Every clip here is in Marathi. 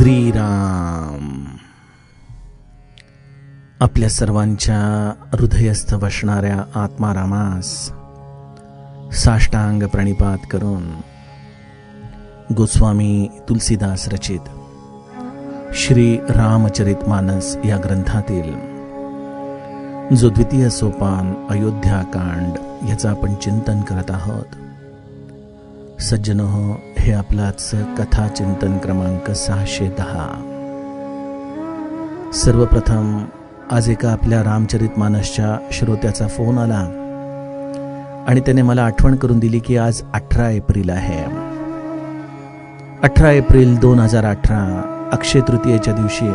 श्रीराम. आपल्या सर्वांच्या हृदयस्थ वसणाऱ्या आत्मारामास साष्टांग प्रणिपात करून गोस्वामी तुलसीदास रचित श्री रामचरितमानस या ग्रंथातील जो द्वितीय सोपान अयोध्याकांड याचा आपण चिंतन करत आहोत. सज्जनो, हे आपलाच कथा चिंतन क्रमांक 610. सर्वप्रथम आज एका आपल्या रामचरितमानसच्या श्रोत्याचा फोन आला आणि त्याने मला आठवण करून दिली की आज 18 एप्रिल आहे. 18 एप्रिल 2018 अक्षय तृतीयेच्या दिवशी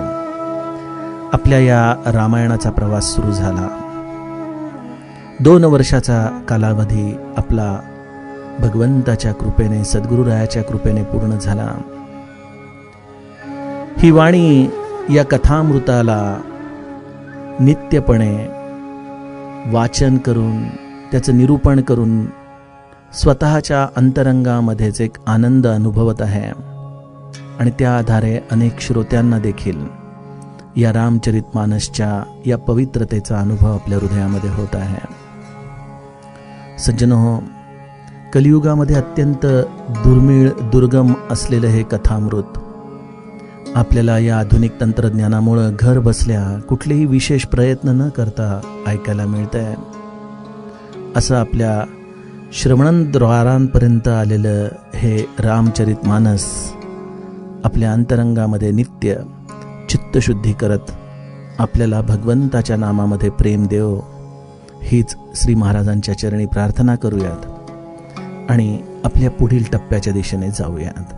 आपल्या या रामायणाचा प्रवास सुरू झाला. 2 वर्षाचा कालावधी आपला भगवंताच्या कृपेने, सद्गुरुरायाच्या कृपेने पूर्ण झाला. ही वाणी या कथामृताला नित्यपणे वाचन करून, त्याचं निरूपण करून स्वतःच्या अंतरंगामध्येच एक आनंद अनुभवत आहे आणि त्या आधारे अनेक श्रोत्यांना देखील या रामचरितमानसच्या या पवित्रतेचा अनुभव आपल्या हृदयामध्ये होत आहे. सज्जनो, कलियुगामध्ये अत्यंत दुर्मिळ, दुर्गम असलेलं हे कथामृत आपल्याला या आधुनिक तंत्रज्ञानामुळं घर बसल्या कुठलेही विशेष प्रयत्न न करता ऐकायला मिळतंय. असं आपल्या श्रवणद्वारांपर्यंत आलेलं हे रामचरितमानस आपल्या अंतरंगामध्ये नित्य चित्तशुद्धी करत आपल्याला भगवंताच्या नामामध्ये प्रेम देव, हीच श्री महाराजांच्या चरणी प्रार्थना करूयात आणि आपल्या पुढील टप्प्याच्या दिशेने जाऊयात.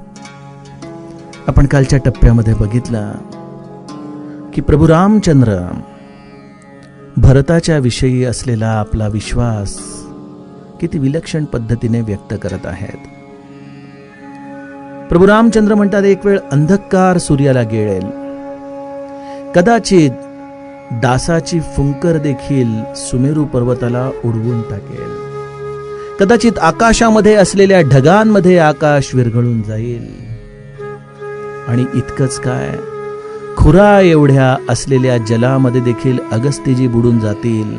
आपण कालच्या टप्प्यामध्ये बघितलं की प्रभू रामचंद्र भरताच्या विषयी असलेला आपला विश्वास किती विलक्षण पद्धतीने व्यक्त करत आहेत. प्रभू रामचंद्र म्हणतात, एक वेळ अंधकार सूर्याला गिळेल, कदाचित डासाची फुंकर देखील सुमेरू पर्वताला उडवून टाकेल, कदाचित आकाशामध्ये असलेल्या ढगांमध्ये आकाश विरघळून जाईल आणि इतकंच काय, खुरा एवढ्या असलेल्या जलामध्ये देखील अगस्त्यजी बुडून जातील.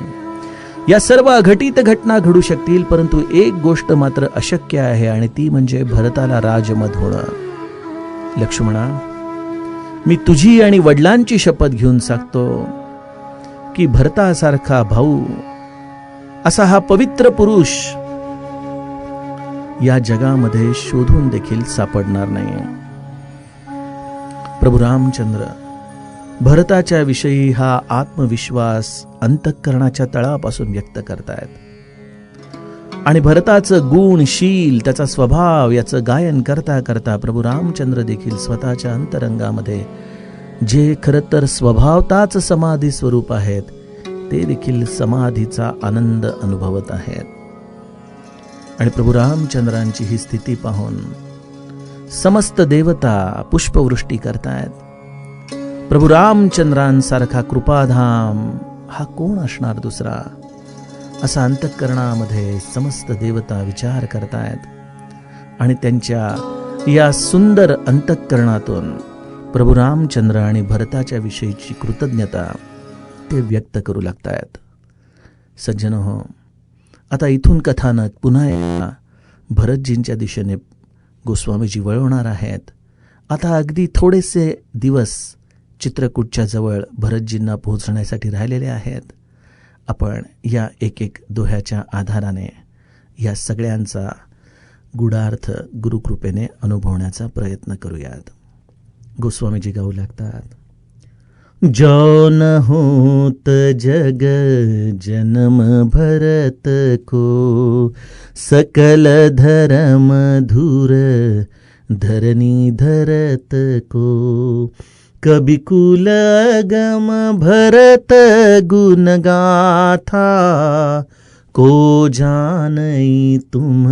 या सर्व अघटित घटना घडू शकतील, परंतु एक गोष्ट मात्र अशक्य आहे आणि ती म्हणजे भरताला राजमद होणं. लक्ष्मणा, मी तुझी आणि वडिलांची शपथ घेऊन सांगतो की भरतासारखा भाऊ, असा हा पवित्र पुरुष या जगामध्ये शोधून देखील सापडणार नाही. प्रभू रामचंद्र भरताच्या विषयी हा आत्मविश्वास अंतःकरणाच्या तळापासून व्यक्त करतायत आणि भरताचं गुण, शील, त्याचा स्वभाव याचं गायन करता करता प्रभू रामचंद्र देखील स्वतःच्या अंतरंगामध्ये जे खरं तर स्वभावताच समाधी स्वरूप आहेत, ते देखील समाधीचा आनंद अनुभवत आहेत. आणि प्रभू रामचंद्रांची ही स्थिती पाहून समस्त देवता पुष्पवृष्टी करतायत. प्रभू रामचंद्रांसारखा कृपाधाम हा कोण असणार दुसरा, असा अंतःकरणामध्ये समस्त देवता विचार करतायत आणि त्यांच्या या सुंदर अंतःकरणातून प्रभू रामचंद्र आणि भरताच्या विषयीची कृतज्ञता ते व्यक्त करू लागतायत. सज्जनो हो, आता इथून कथानक पुन्हा एकदा भरतजींच्या दिशेने गोस्वामीजी वळवणार आहेत. आता अगदी थोडेसे दिवस चित्रकूटच्या जवळ भरतजींना पोहोचण्यासाठी राहिलेले आहेत. आपण या एक एक दोह्याच्या आधाराने या सगळ्यांचा गूढार्थ गुरुकृपेने अनुभवण्याचा प्रयत्न करूयात. गोस्वामीजी गाऊ लागतात, जो न होत जग जन्म भरत को, सकल धर्म धूर धरनी धरत को, कभी कुल अगम भरत गुण गाथा, को जानई तुम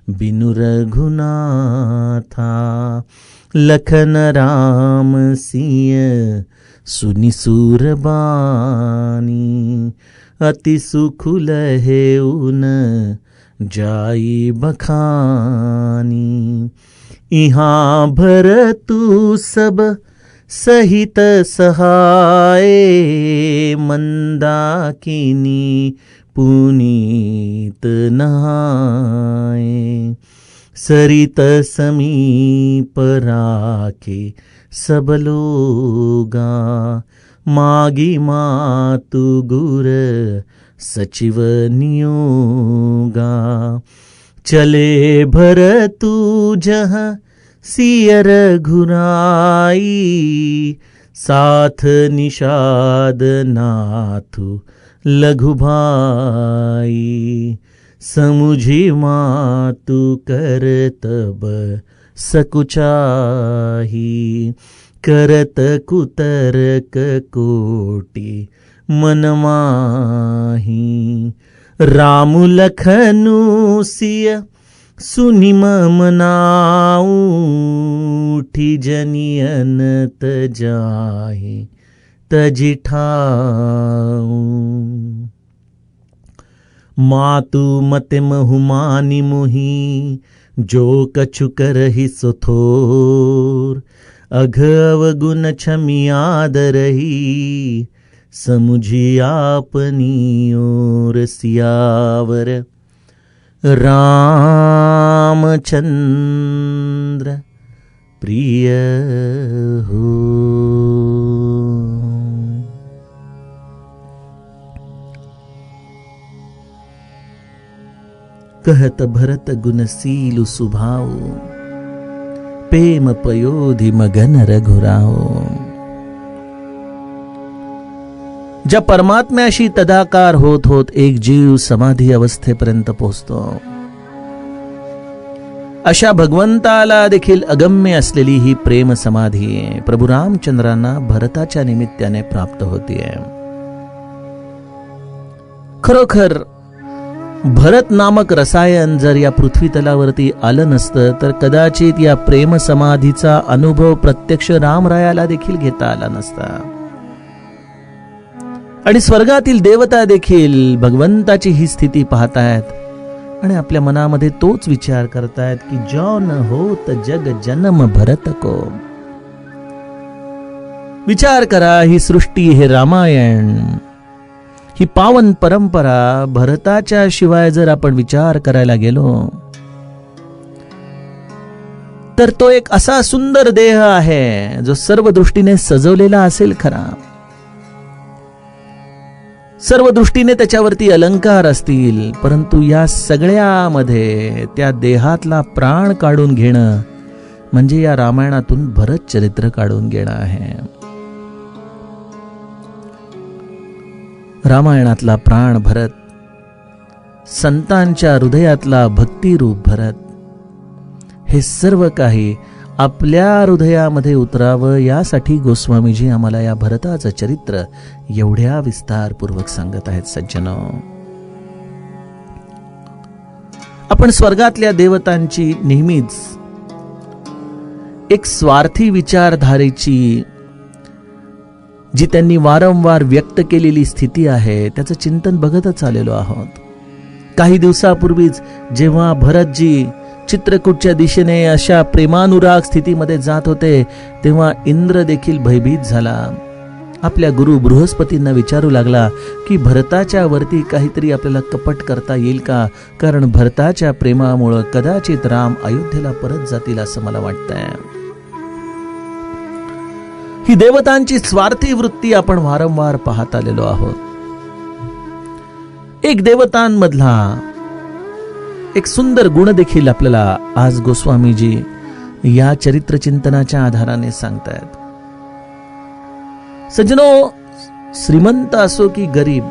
बिनु रघुनाथा, लखन राम सिय सुनि सूरबानी, अति सुखुल हेउन जाई बखानी, इहाँ भर तू सब सहित सहाय, मंदाकिनी पुनीत नहाए। सरित समीप राखे सब लोगा, मागी मातु गुर सचिव नियोगा। चले भर तू जह सियर घुराई, साथ निषाद नाथु लघु भाई। समुझी मातु करतब सकुचाही, करत कुतर्क कोटि मन माही। राम लखनु सिय सुनि मम नाऊ, उठी जनियन तजाहि तजि ठाऊ। मातु मत महु मानि मुहि, जो कछु करहि सो थोर। अघ अवगुण क्षमी आदरहि, समुझी आपनी ओर। सियावर रामचंद्र प्रिय हो। कहत भरत गुणशील सुभाव, प्रेम पयोधि मगन रघुराव। ज्या परमात्म्याशी तदाकार होत होत एक जीव समाधी अवस्थेपर्यंत पोहोचतो, अशा भगवंताला देखील अगम्य असलेली ही प्रेम समाधी प्रभू रामचंद्रांना भरताच्या निमित्ताने प्राप्त होतीये. खरोखर भरत नामक रसायन जर या पृथ्वी तलावरती आलं नसतं तर कदाचित या प्रेम समाधीचा अनुभव प्रत्यक्ष रामरायाला देखील घेता आला नसता. आणि स्वर्गातील देवता देखील भगवंताची ही स्थिती पाहतायत आणि आपल्या मनामध्ये तोच विचार करतायत की जो न होत जग जन्म भरत को. विचार करा, ही सृष्टी, हे रामायण, ही पावन परंपरा भरताच्या शिवाय जर आपण विचार करायला गेलो तर तो एक असा सुंदर देह आहे जो सर्व दृष्टीने सजवलेला असेल खरा, सर्व दृष्टीने त्याच्यावरती अलंकार असतील, परंतु या सगळ्यामध्ये त्या देहातला प्राण काढून घेणं म्हणजे या रामायणातून भरत चरित्र काढून घेणं आहे. रामायणातला प्राण भरत, संतांच्या हृदयातला भक्तिरूप भरत, हे सर्व काही आपल्या हृदयामध्ये उतरावं यासाठी गोस्वामीजी आम्हाला या भरताचं चरित्र एवढ्या विस्तारपूर्वक सांगत आहेत. सज्जनो, आपण स्वर्गातल्या देवतांची नेहमीच एक स्वार्थी विचारधारेची जी त्यांनी वारंवार व्यक्त केलेली स्थिती आहे त्याचं चिंतन बघतच आलेलो आहोत. काही दिवसापूर्वीच जेव्हा भरतजी चित्रकूटच्या दिशेने अशा प्रेमानुराग स्थितीमध्ये जात होते तेव्हा इंद्र देखील भयभीत झाला. आपल्या गुरु बृहस्पतींना विचारू लागला की भरताच्या वरती काहीतरी आपल्याला कपट करता येईल का, कारण भरताच्या प्रेमामुळे कदाचित राम अयोध्येला परत जातील असं मला वाटतंय. ही देवतांची स्वार्थी वृत्ती आपण वारंवार पाहत आलेलो आहोत. एक देवतांमधला एक सुंदर गुण देखील आपल्याला आज गोस्वामीजी या चरित्र चिंतनाच्या आधाराने सांगतायत. सज्जनो, श्रीमंत असो की गरीब,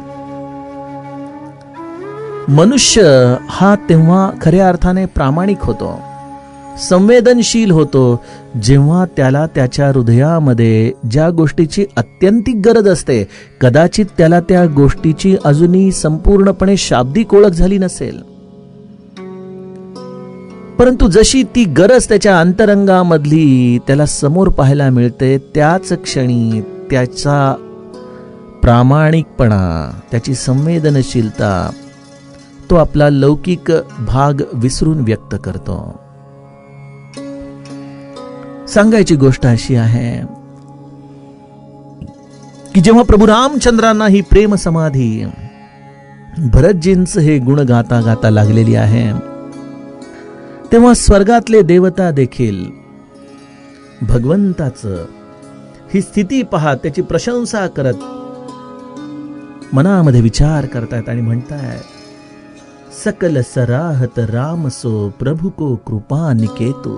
मनुष्य हा तेव्हा खऱ्या अर्थाने प्रामाणिक होतो, संवेदनशील होतो जेव्हा त्याला त्याच्या हृदयामध्ये ज्या गोष्टीची अत्यंतिक गरज असते, कदाचित त्याला त्या गोष्टीची अजूनही संपूर्णपणे शाब्दिक ओळख झाली नसेल, परंतु जशी ती गरज त्याच्या अंतरंगामधली त्याला समोर पाहायला मिळते, त्याच क्षणी त्याचा प्रामाणिकपणा, त्याची संवेदनशीलता तो आपला लौकिक भाग विसरून व्यक्त करतो. सांगायची गोष्ट अशी आहे की जेव्हा प्रभू रामचंद्रांना ही प्रेम समाधी भरतजींचं हे गुण गाता गाता लागलेली आहे, तेव्हा स्वर्गातले देवता देखील भगवंताचं ही स्थिती पाहत त्याची प्रशंसा करत मनामध्ये विचार करतायत आणि म्हणतायत, सकल सराहत राम सो प्रभु को कृपा निकेतो.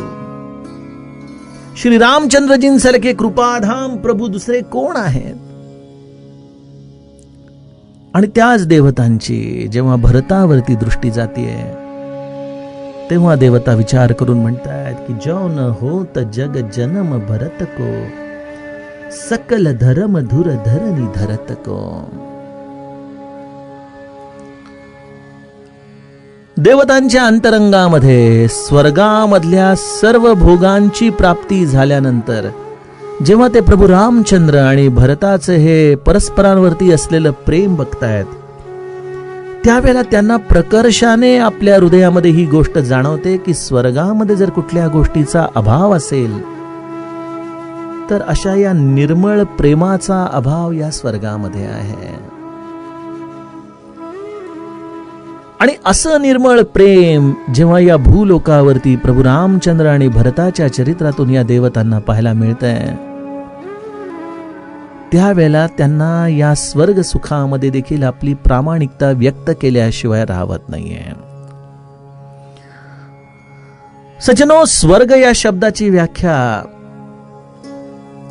श्री रामचंद्रजींसारखे कृपाधाम प्रभू दुसरे कोण आहेत? आणि त्याच देवतांची जेव्हा भरतावरती दृष्टी जातीये, तेव्हा देवता विचार करून म्हणतायत की जो न होत जग जन्म भरत को, सकल धर्म धुर धरणी धरत को. देवतांच्या अंतरंगामध्ये स्वर्गामधल्या सर्व भोगांची प्राप्ती झाल्यानंतर जेव्हा ते प्रभू रामचंद्र आणि भरताचे हे परस्परांवरती असलेलं प्रेम बघतायत, त्यावेळेला त्यांना प्रकर्षाने आपल्या हृदयामध्ये ही गोष्ट जाणवते की स्वर्गामध्ये जर कुठल्या गोष्टीचा अभाव असेल तर अशा या निर्मळ प्रेमाचा अभाव या स्वर्गामध्ये आहे. आणि असं निर्मळ प्रेम जेव्हा या भूलोकावरती प्रभू रामचंद्र आणि भरताच्या चरित्रातून या देवतांना पाहायला मिळतंय, त्यावेळेला त्यांना या स्वर्ग सुखामध्ये देखील आपली प्रामाणिकता व्यक्त केल्याशिवाय राहत नाहीये. सज्जनो, स्वर्ग या शब्दाची व्याख्या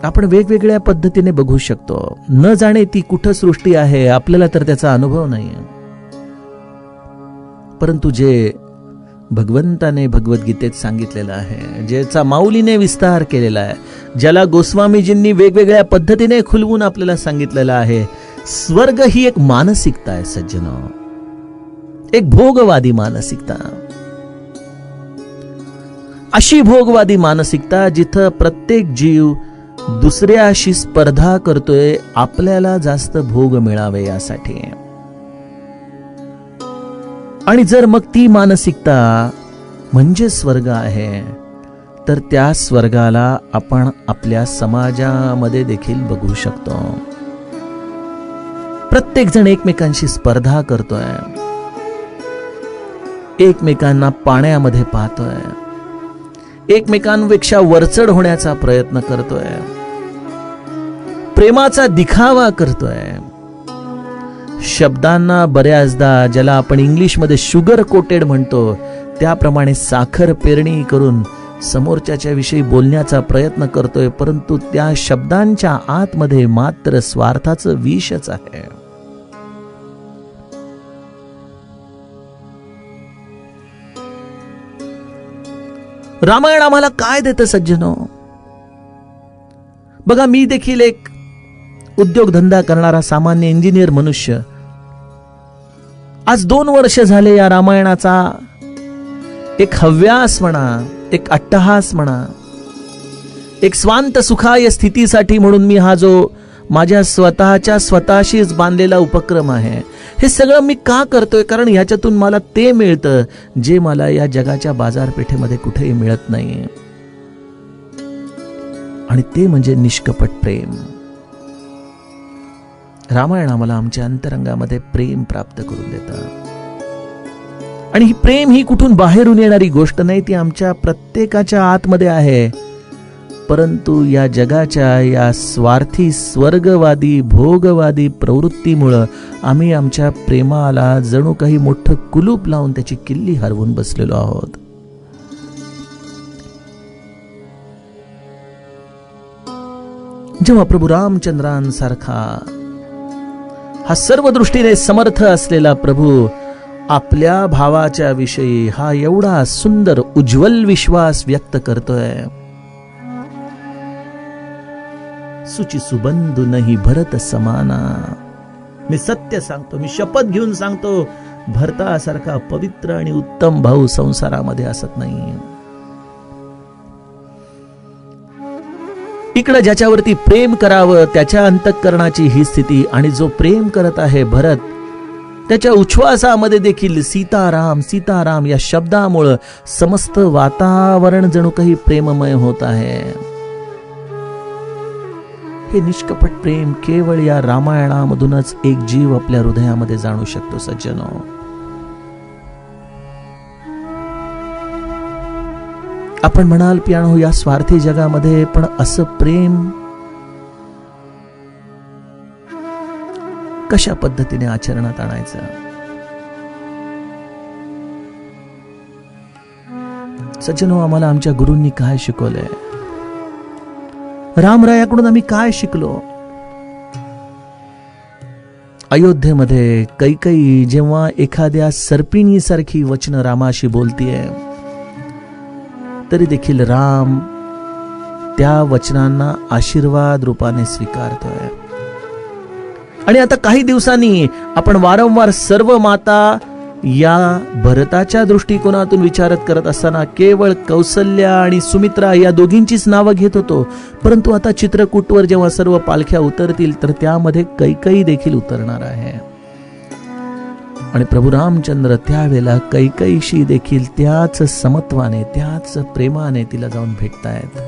आपण वेगवेगळ्या पद्धतीने बघू शकतो. न जाणे ती कुठं सृष्टी आहे, आपल्याला तर त्याचा अनुभव नाहीये. परंतु जे भगवंताने भगवद्गीतेत सांगितलेलं आहे, ज्याचा माऊलीने विस्तार केलेला आहे, ज्याला गोस्वामीजींनी वेगवेगळ्या पद्धतीने खुलवून आपल्याला सांगितलेलं आहे, स्वर्ग ही एक मानसिकता आहे सज्जनो, एक भोगवादी मानसिकता. अशी भोगवादी मानसिकता जिथं प्रत्येक जीव दुसऱ्याशी स्पर्धा करतोय आपल्याला जास्त भोग मिळावे यासाठी. आणि जर मग ती मानसिकता म्हणजे स्वर्ग आहे, तर त्या स्वर्गाला आपण आपल्या समाजामध्ये देखील बघू शकतो. प्रत्येक जण एकमेकांशी स्पर्धा करतोय, एकमेकांना पाण्यामध्ये पाहतोय, एकमेकांपेक्षा वरचढ होण्याचा प्रयत्न करतोय, प्रेमाचा दिखावा करतोय. शब्दांना बऱ्याचदा ज्याला आपण इंग्लिशमध्ये शुगर कोटेड म्हणतो त्याप्रमाणे साखर पेरणी करून समोरच्याच्या विषयी बोलण्याचा प्रयत्न करतोय, परंतु त्या शब्दांच्या आतमध्ये मात्र स्वार्थाचं विषच आहे. रामायण आम्हाला काय देतं सज्जनो? बघा, मी देखील एक उद्योगधंदा करणारा सामान्य इंजिनियर मनुष्य आज 2 वर्ष झाले या रामायणाचा एक हव्यास म्हणा, एक अट्टहास म्हणा, एक स्वांत सुखाय स्थितीसाठी म्हणून मी हा जो माझ्या स्वतःशीच बांधलेला उपक्रम आहे, हे सगळं मी का करतोय? कारण ह्याच्यातून मला ते मिळतं जे मला या जगाच्या बाजारपेठेमध्ये कुठेही मिळत नाही, आणि ते म्हणजे निष्कपट प्रेम. रामायण आम्हाला आमच्या अंतरंगामध्ये प्रेम प्राप्त करून देतं. आणि ही प्रेम ही कुठून बाहेरून येणारी गोष्ट नाही, ती आमच्या प्रत्येकाच्या आतमध्ये आहे. परंतु या जगाच्या या स्वार्थी स्वर्गवादी भोगवादी प्रवृत्तीमुळे आम्ही आमच्या प्रेमाला जणू काही मोठं कुलूप लावून त्याची किल्ली हरवून बसलेलो आहोत. जेव्हा प्रभू रामचंद्रांसारखा हा सर्व दृष्टीने समर्थ असलेला प्रभू आपल्या भावाच्या विषयी हा एवढा सुंदर उज्ज्वल विश्वास व्यक्त करतोय, सुची सुबंधू नाही भरत समाना. मी सत्य सांगतो, मी शपथ घेऊन सांगतो, भरतासारखा पवित्र आणि उत्तम भाऊ संसारामध्ये असत नाही. इकडे ज्याच्यावरती प्रेम करावं त्याच्या अंतःकरणाची ही स्थिती, आणि जो प्रेम करत आहे भरत, त्याच्या उच्छ्वासामध्ये देखील सीताराम सीताराम या शब्दामुळे समस्त वातावरण जणू काही प्रेममय होत आहे. हे निष्कपट प्रेम केवळ या रामायणामधूनच एक जीव आपल्या हृदयामध्ये जाणू शकतो सज्जनो. आपण म्हणाल पियानो या स्वार्थी जगामध्ये पण असं प्रेम कशा पद्धतीने आचरणात आणायचं? सज्जनो, आम्हाला आमच्या गुरूंनी काय शिकवलंय? रामरायाकडून आम्ही काय शिकलो? अयोध्येमध्ये कैकेयी जेव्हा एखाद्या सर्पिणीसारखी वचन रामाशी बोलतीये, तरी देखील राम त्या वचनांना आशीर्वाद रूपाने स्वीकारतोय. आणि आता काही दिवसांनी आपण वारंवार सर्व माता या भरताच्या दृष्टिकोनातून विचारत करत असताना केवळ कौसल्या आणि सुमित्रा या दोघींचीच नावं घेत होतो. परंतु आता चित्रकूटवर जेव्हा सर्व पालख्या उतरतील तर त्यामध्ये कैकेयी देखील उतरणार आहे. आणि प्रभू रामचंद्र त्यावेळेला कैकेयीशी देखील त्याच समत्वाने त्याच प्रेमाने तिला जाऊन भेटतायत.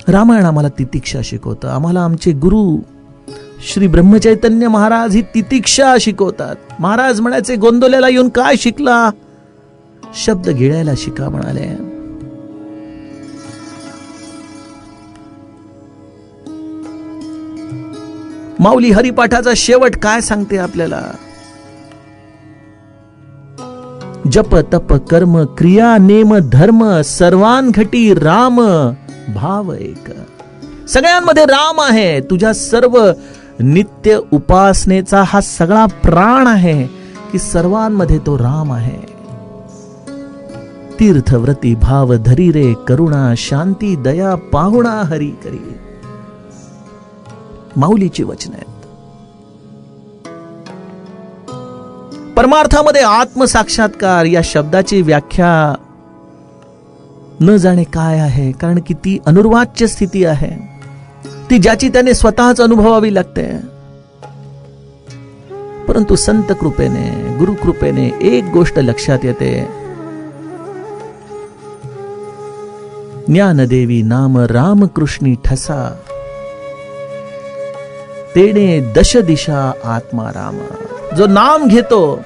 रामायण आम्हाला तितिक्षा शिकवतं. आम्हाला आमचे गुरु श्री ब्रह्मचैतन्य महाराज ही तितिक्षा शिकवतात. महाराज म्हणायचे, गोंदवल्याला येऊन काय शिकला? शब्द गिळायला शिका म्हणाले. माऊली हरिपाठाचा शेवट काय सांगते आपल्याला? जप तप कर्म क्रिया नेम धर्म सर्वांघटी राम भाव एक. सगळ्यांमध्ये राम आहे. तुझ्या सर्व नित्य उपासनेचा हा सगळा प्राण आहे की सर्वांमध्ये तो राम आहे. तीर्थव्रती भाव धरी रे करुणा शांती दया पाहुणा हरी करी. माऊलीची वचन आहेत. परमार्थामध्ये आत्मसाक्षात्कार या शब्दाची व्याख्या न जाणे काय आहे, कारण की ती अनुर्वाच्य स्थिती आहे, ती ज्याची त्याने स्वतःच अनुभवावी लागते. परंतु संत कृपेने गुरु कृपेने एक गोष्ट लक्षात येते. ज्ञानदेवी नाम रामकृष्णी ठसा तेने दश दिशा आत्मा राम. जो नाम घेतो,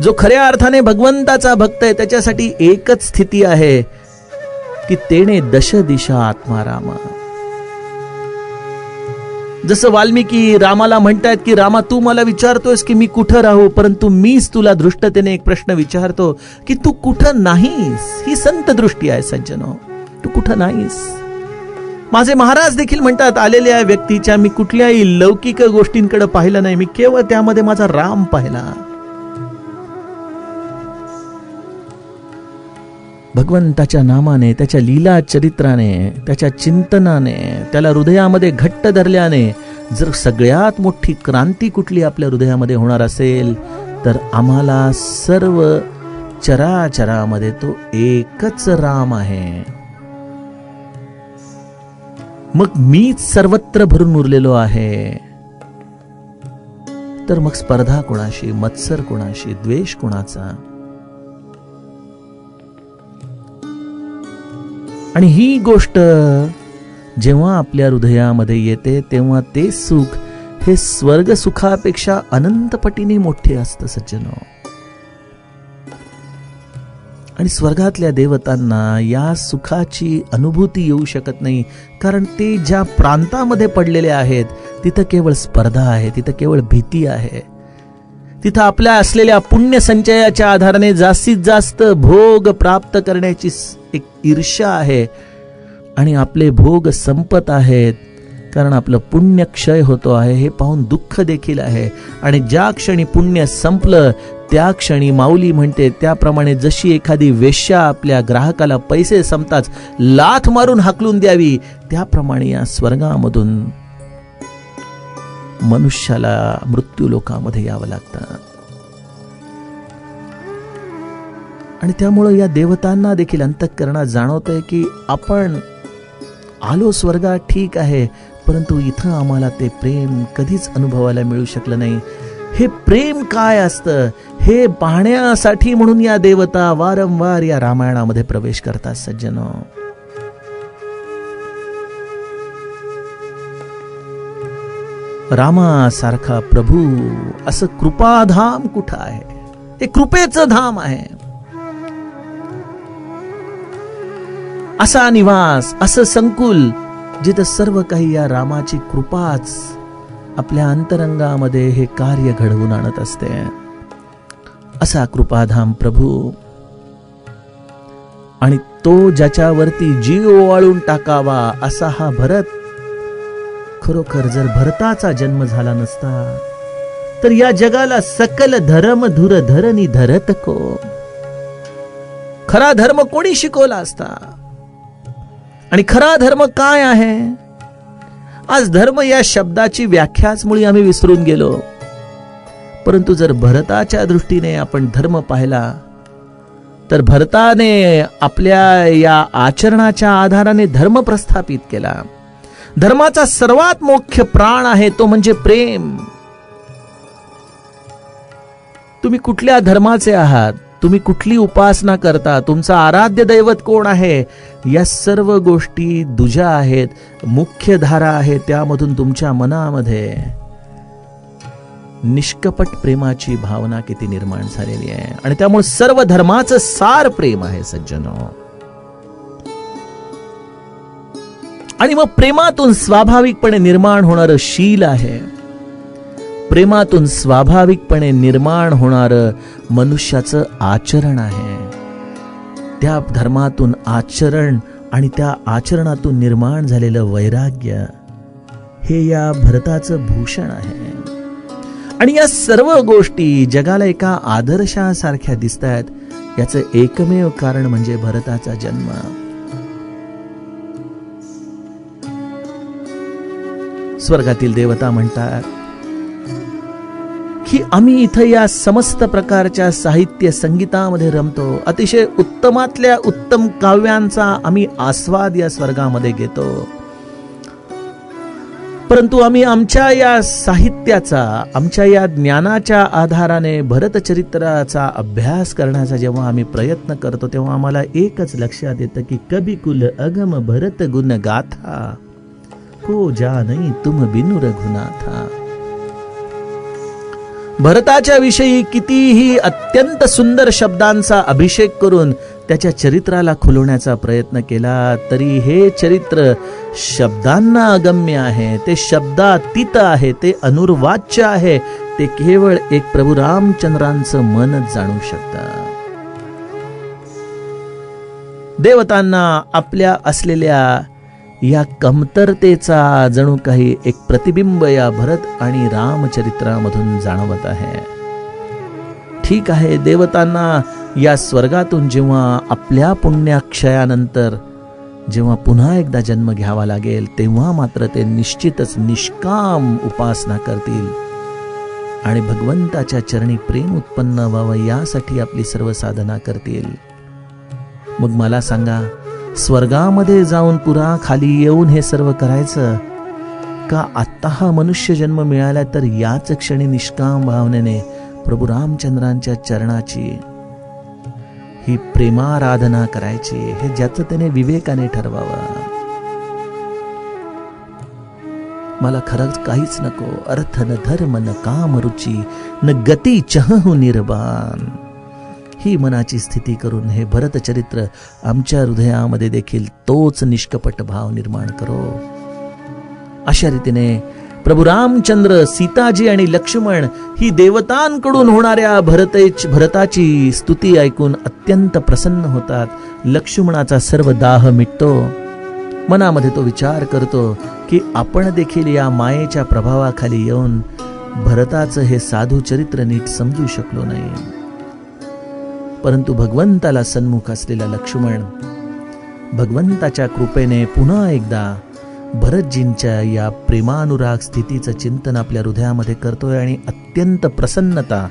जो खऱ्या अर्थाने भगवंताचा भक्त आहे, त्याच्यासाठी एकच स्थिती आहे की तेने दश दिशा आत्मा राम. जसं वाल्मिकी रामाला म्हणतायत की रामा तू मला विचारतोयस की मी कुठं राहू, परंतु मीच तुला दृष्टतेने एक प्रश्न विचारतो की तू कुठं नाहीस. ही संत दृष्टी आहे सज्जनो, तू कुठं नाहीस. माझे महाराज देखील म्हणतात, आलेल्या व्यक्तीच्या मी कुठल्याही लौकिक गोष्टींकडे पाहिलं नाही, मी केवळ त्यामध्ये माझा राम पाहिला. भगवंताच्या नामाने, त्याच्या लीला चरित्राने, त्याच्या चिंतनाने, त्याला हृदयामध्ये घट्ट धरल्याने जर सगळ्यात मोठी क्रांती कुठली आपल्या हृदयामध्ये होणार असेल तर आम्हाला सर्व चराचरामध्ये तो एकच राम आहे. मग मीच सर्वत्र भरून उरलेलो आहे, तर मग स्पर्धा कोणाशी, मत्सर कोणाशी, द्वेष कोणाचा? आणि ही गोष्ट जेव्हा आपल्या हृदयामध्ये येते तेव्हा ते सुख हे स्वर्ग सुखापेक्षा अनंत पटीने मोठे असतं सज्जनो. आणि स्वर्गातल्या देवतांना या सुखाची अनुभूती येऊ शकत नाही, कारण ते ज्या प्रांतामध्ये पडलेले आहेत तिथं केवळ स्पर्धा आहे, तिथं केवळ भीती आहे. तिथं आपल्या असलेल्या पुण्य संचयाच्या आधाराने जास्तीत जास्त भोग प्राप्त करण्याची एक ईर्ष्या आहे. आणि आपले भोग संपत आहेत कारण आपलं पुण्य क्षय होतो आहे हे पाहून दुःख देखील आहे. आणि ज्या क्षणी पुण्य संपलं त्या क्षणी माऊली म्हणते त्याप्रमाणे जशी एखादी वेश्या आपल्या ग्राहकाला पैसे संपताच लाथ मारून हाकलून द्यावी, त्याप्रमाणे या स्वर्गामधून मनुष्याला मृत्यू लोकामध्ये यावं लागतं. आणि त्यामुळे या देवतांना देखील अंतःकरणात जाणवतंय की आपण आलो स्वर्गात ठीक आहे, परंतु इथं आम्हाला ते प्रेम कधीच अनुभवायला मिळू शकलं नाही. हे प्रेम काय असतं हे पाहण्यासाठी म्हणून या देवता वारंवार या रामायणामध्ये प्रवेश करतात सज्जनो. रामासारखा प्रभू असं कृपाधाम कुठं आहे? हे कृपेचं धाम आहे. असा निवास, असं संकुल जिथं सर्व काही या रामाची कृपाच आपल्या अंतरंगामध्ये हे कार्य घडवून आणत असते. असा कृपाधाम प्रभू, आणि तो ज्याच्यावरती जीव ओवाळून टाकावा असा हा भरत. खरोखर जर भरताचा जन्म झाला नसता तर या जगाला सकल धर्म धुर धरणी धरत को. खरा धर्म कोणी शिकवला असता? आणि खरा धर्म काय आहे? आज धर्म या शब्दाची व्याख्याच मुळी आम्ही विसरून गेलो. परंतु जर भरताच्या दृष्टीने आपण धर्म पाहिला तर भरताने आपल्या या आचरणाच्या आधाराने धर्म प्रस्थापित केला. धर्माचा सर्वात मुख्य प्राण आहे तो म्हणजे प्रेम. तुम्ही कुठल्या धर्माचे आहात, तुम्ही कुठली उपासना करता, तुमचा आराध्य दैवत कोण आहे, या सर्व गोष्टी दुजा आहेत, मुख्य धारा आहे. त्यामधून तुमच्या मनामध्ये निष्कपट प्रेमाची भावना किती निर्माण झालेली आहे. आणि त्यामुळे सर्व धर्माचं सार प्रेम आहे सज्जनो. आणि मग प्रेमातून स्वाभाविकपणे निर्माण होणारं शील आहे. प्रेमातून स्वाभाविकपणे निर्माण होणारं मनुष्याचं आचरण आहे. त्या धर्मातून आचरण आणि त्या आचरणातून निर्माण झालेलं वैराग्य हे या भरताचं भूषण आहे. आणि या सर्व गोष्टी जगाला एका आदर्शासारख्या दिसतात. याचं एकमेव कारण म्हणजे भरताचा जन्म. स्वर्गातील देवता म्हणतात की आम्ही इथं या समस्त प्रकारच्या साहित्य संगीतामध्ये रमतो. अतिशय उत्तमातल्या उत्तम काव्यांचा आम्ही आस्वाद या स्वर्गामध्ये घेतो. परंतु आम्ही आमच्या या साहित्याचा, आमच्या या ज्ञानाच्या आधाराने भरतचरित्राचा अभ्यास करण्याचा जेव्हा आम्ही प्रयत्न करतो तेव्हा आम्हाला एकच लक्षात येतं की कभी कुल अगम भरत गुण गाथा को जानई तुम बिनु रघुनाथा. भरताच्या विषयी कितीही अत्यंत सुंदर शब्दांचा अभिषेक करून त्याच्या चरित्राला खुलवण्याचा प्रयत्न केला तरी हे चरित्र शब्दांना अगम्य आहे. ते शब्दातीत आहे, ते अनुर्वाच्य आहे. ते केवळ एक प्रभू रामचंद्रांचं मनच जाणू शकतं. देवतांना आपल्या असलेल्या या कमतरतेचा जणू काही एक प्रतिबिंब या भरत आणि रामचरित्रामधून जाणवत आहे. ठीक आहे, देवतांना या स्वर्गातून जेव्हा आपल्या पुण्याक्षयानंतर जेव्हा पुन्हा एकदा जन्म घ्यावा लागेल तेव्हा मात्र ते निश्चितच निष्काम उपासना करतील आणि भगवंताच्या चरणी प्रेम उत्पन्न व्हावं यासाठी आपली सर्व साधना करतील. मग मला सांगा, स्वर्गामध्ये जाऊन पुन्हा खाली येऊन हे सर्व करायचं का आत्ता हा मनुष्य जन्म मिळाला तर याच क्षणी निष्काम भावनेने प्रभू रामचंद्रांच्या चरणाची ही प्रेमाराधना करायची? हे ज्याचं त्याने विवेकाने ठरवावं. मला खरंच काहीच नको, अर्थ न धर्म न काम रुची न गती चहु निर्बाण. ही मनाची स्थिती करून हे भरतचरित्र आमच्या हृदयामध्ये देखील तोच निष्कपट भाव निर्माण करो. अशा रीतीने प्रभू रामचंद्र, सीताजी आणि लक्ष्मण ही देवतांकडून होणाऱ्या भरताची स्तुती ऐकून अत्यंत प्रसन्न होतात. लक्ष्मणाचा सर्व दाह मिटतो. मनामध्ये तो विचार करतो की आपण देखील या मायेच्या प्रभावाखाली येऊन भरताचं हे साधू चरित्र नीट समजू शकलो नाही. परंतु भगवंताला सन्मुख असलेला लक्ष्मण भगवंताच्या कृपेने पुन्हा एकदा भरतजींच्या या प्रेमानुराग स्थितीचं चिंतन आपल्या हृदयामध्ये करतोय आणि अत्यंत प्रसन्नता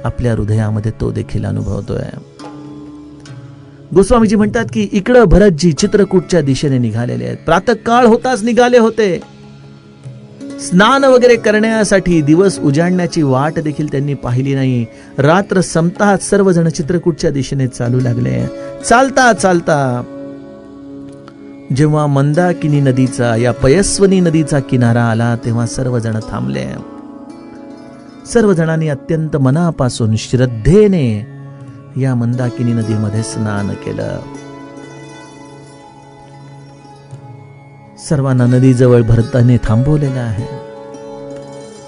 आपल्या हृदयामध्ये तो देखील अनुभवतोय. गोस्वामीजी म्हणतात की इकडं भरतजी चित्रकूटच्या दिशेने निघालेले आहेत. प्रातःकाळ होताच निघाले होते. स्नान वगैरे करण्यासाठी दिवस उजाडण्याची वाट देखील त्यांनी पाहिली नाही. रात्र संपताच सर्वजण चित्रकूटच्या दिशेने चालू लागले. चालता चालता जेव्हा मंदाकिनी नदीचा, या पयस्वनी नदीचा किनारा आला तेव्हा सर्वजण थांबले. सर्वजणांनी अत्यंत मनापासून श्रद्धेने या मंदाकिनी नदीमध्ये स्नान केलं. सर्वांना नदीजवळ भरताने थांबवलेलं आहे.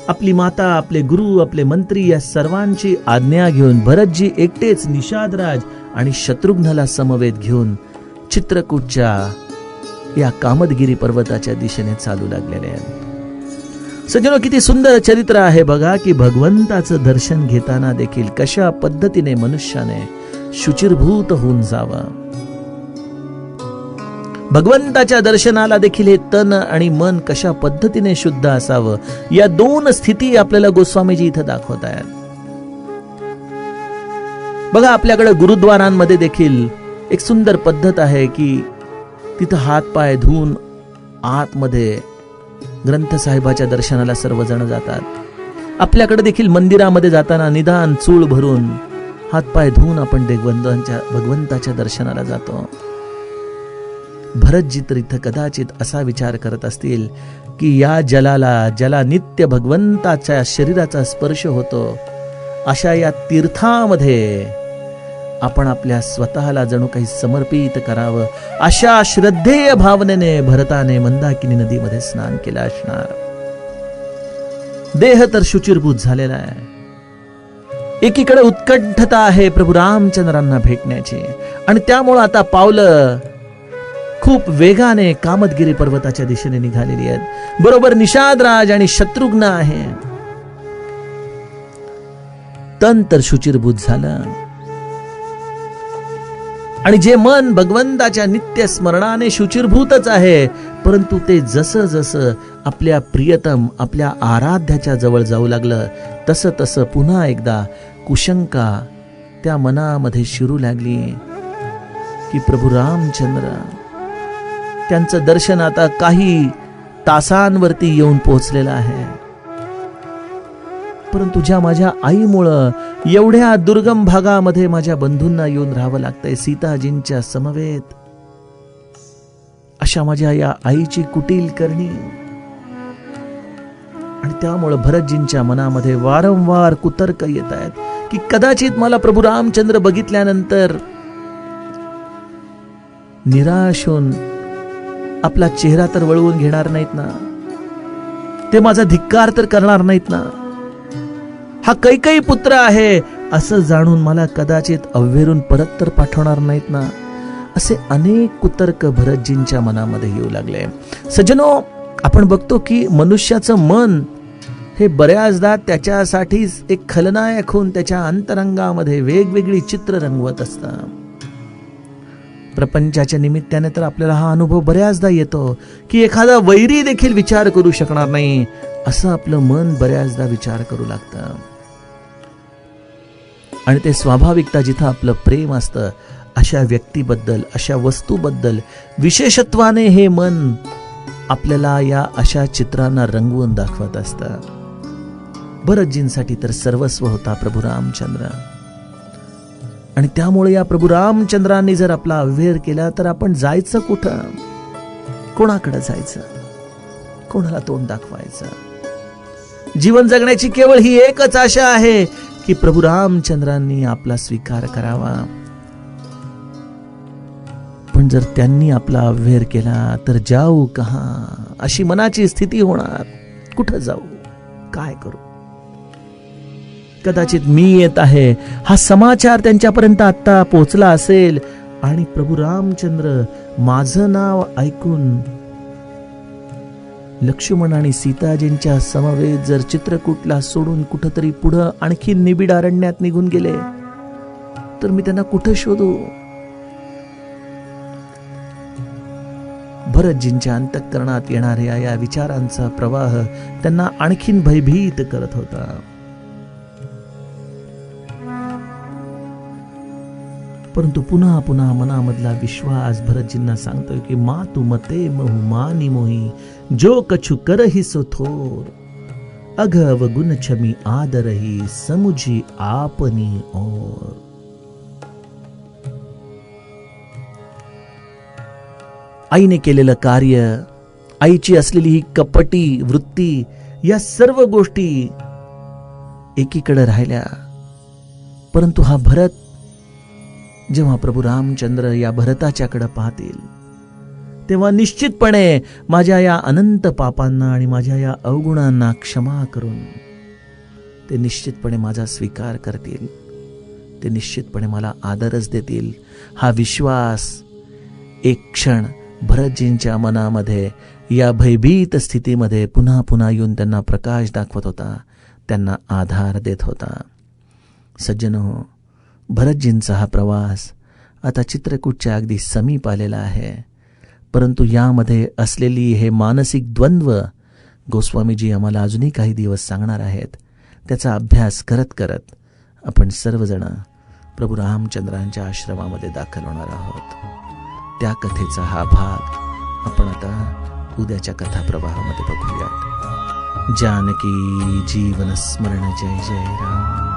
आपली माता, आपले गुरु, आपले मंत्री या सर्वांची आज्ञा घेऊन भरतजी एकटेच निषादराज आणि शत्रुघ्नला समवेत घेऊन चित्रकूटच्या या कामदगिरी पर्वताच्या दिशेने चालू लागलेले आहेत. सज्जनो, किती सुंदर चरित्र आहे बघा की भगवंताचं दर्शन घेताना देखील कशा पद्धतीने मनुष्याने शुचिर्भूत होऊन जावं. भगवंताच्या दर्शनाला देखील हे तन आणि मन कशा पद्धतीने शुद्ध असावं, या दोन स्थिती आपल्याला गोस्वामीजी इथं दाखवत आहेत. बघा, आपल्याकडे गुरुद्वारांमध्ये देखील एक सुंदर पद्धत आहे की तिथं हात पाय धुवून आतमध्ये ग्रंथ साहेबाच्या दर्शनाला सर्वजण जातात. आपल्याकडे देखील मंदिरामध्ये जाताना निदान चूळ भरून हातपाय धुवून आपण भगवंताच्या दर्शनाला जातो. भरतजी तर इथं कदाचित असा विचार करत असतील की या ज्याला नित्य भगवंताच्या शरीराचा स्पर्श होतो, अशा या तीर्थामध्ये आपण आपल्या स्वतःला जणू काही समर्पित करावं. अशा श्रद्धेय भावनेने भरताने मंदाकिनी नदीमध्ये स्नान केलं असणार. देह तर शुचिरभूत झालेला आहे. एकीकडे उत्कंठता आहे प्रभू रामचंद्रांना भेटण्याची, आणि त्यामुळे आता पावलं खूप वेगाने कामदगिरी पर्वताच्या दिशेने निघालेली आहेत. बरोबर निषादराज आणि शत्रुघ्न आहे. तन तर शुचिरभूत झालं, आणि जे मन भगवंताच्या नित्य स्मरणाने शुचिरभूतच आहे, परंतु ते जसं जसं आपल्या प्रियतम, आपल्या आराध्याच्या जवळ जाऊ लागलं, तसं तसं पुन्हा एकदा कुशंका त्या मनामध्ये शिरू लागली की प्रभू रामचंद्र, त्यांचं दर्शन आता काही तासांवरती येऊन पोहोचलेलं आहे, परंतु ज्या माझ्या आईमुळं एवढ्या दुर्गम भागामध्ये माझ्या बंधूंना येऊन राहावं लागतंय, सीताजींच्या समवेत, अशा माझ्या या आईची कुटील करणी. आणि त्यामुळं भरतजींच्या मनामध्ये वारंवार कुतर्क येत आहेत की कदाचित मला प्रभू रामचंद्र बघितल्यानंतर निराश होऊन आपला चेहरा तर वळवून घेणार नाहीत ना, ते माझा धिक्कार तर करणार नाहीत ना, हा कैकेयी पुत्र आहे असं जाणून मला कदाचित अव्हेरून परत तर पाठवणार नाहीत ना, असे अनेक कुतर्क भरतजींच्या मनामध्ये येऊ लागले. सज्जनो, आपण बघतो की मनुष्याचं मन हे बऱ्याचदा त्याच्यासाठीच एक खलनायक होऊन त्याच्या अंतरंगामध्ये वेगवेगळी चित्र रंगवत असतं. प्रपंचाच्या निमित्ताने तर आपल्याला हा अनुभव बऱ्याचदा येतो की एखादा वैरी देखील विचार करू शकणार नाही असं आपलं मन बऱ्याचदा विचार करू लागतं. आणि ते स्वाभाविकता जिथं आपलं प्रेम असतं, अशा व्यक्तीबद्दल, अशा वस्तूबद्दल विशेषत्वाने हे मन आपल्याला या अशा चित्रांना रंगवून दाखवत असतं. भरतजींसाठी तर सर्वस्व होता प्रभू रामचंद्र, आणि त्यामुळे या प्रभू रामचंद्रांनी जर आपला अव्हेर केला तर आपण जायचं कुठं, कोणाकडे जायचं, कोणाला तोंड दाखवायचं. जीवन जगण्याची केवळ ही एकच आशा आहे की प्रभू रामचंद्रांनी आपला स्वीकार करावा. पण जर त्यांनी आपला अव्हेर केला तर जाऊ कहा, अशी मनाची स्थिती होणार. कुठं जाऊ, काय करू. कदाचित मी येत आहे हा समाचार त्यांच्यापर्यंत आता पोहोचला असेल, आणि प्रभू रामचंद्र माझं नाव ऐकून लक्ष्मण आणि सीताजींच्या समवेत जर चित्रकूटला सोडून कुठंतरी पुढं आणखी निबिड अरण्यात निघून गेले तर मी त्यांना कुठं शोधू. भरतजींच्या अंतःकरणात येणाऱ्या या विचारांचा प्रवाह त्यांना आणखीन भयभीत करत होता. परंतु पुन्हा पुन्हा मनामधला विश्वास भरतजींना सांगतोय की मा तू मते महु मानी मोही, जो कछु करही सो थोर, अघ अवगुण छमी आदरही, समुझी आपनी ओर. आईने केलेलं कार्य, आईची असलेली ही कपटी वृत्ती, या सर्व गोष्टी एकीकडे राहिल्या. परंतु हा भरत, जेव्हा प्रभू रामचंद्र या भरताच्याकडे पाहतील, तेव्हा निश्चितपणे माझ्या या अनंत पापांना आणि माझ्या या अवगुणांना क्षमा करून ते निश्चितपणे माझा स्वीकार करतील. ते निश्चितपणे मला आदरच देतील. हा विश्वास एक क्षण भरतजींच्या मनामध्ये या भयभीत स्थितीमध्ये पुन्हा पुन्हा येऊन त्यांना प्रकाश दाखवत होता, त्यांना आधार देत होता. सज्जनो, भरतजींचा हा प्रवास आता चित्रकूटच्या अगदी समीप आलेला आहे. परंतु यामध्ये असलेली हे मानसिक द्वंद्व गोस्वामीजी आम्हाला अजूनही काही दिवस सांगणार आहेत. त्याचा अभ्यास करत करत आपण सर्वजण प्रभू रामचंद्रांच्या आश्रमामध्ये दाखल होणार आहोत. त्या कथेचा हा भाग आपण आता उद्याच्या कथा प्रवाहामध्ये बघूयात. जानकी जीवन स्मरण. जय जय राम.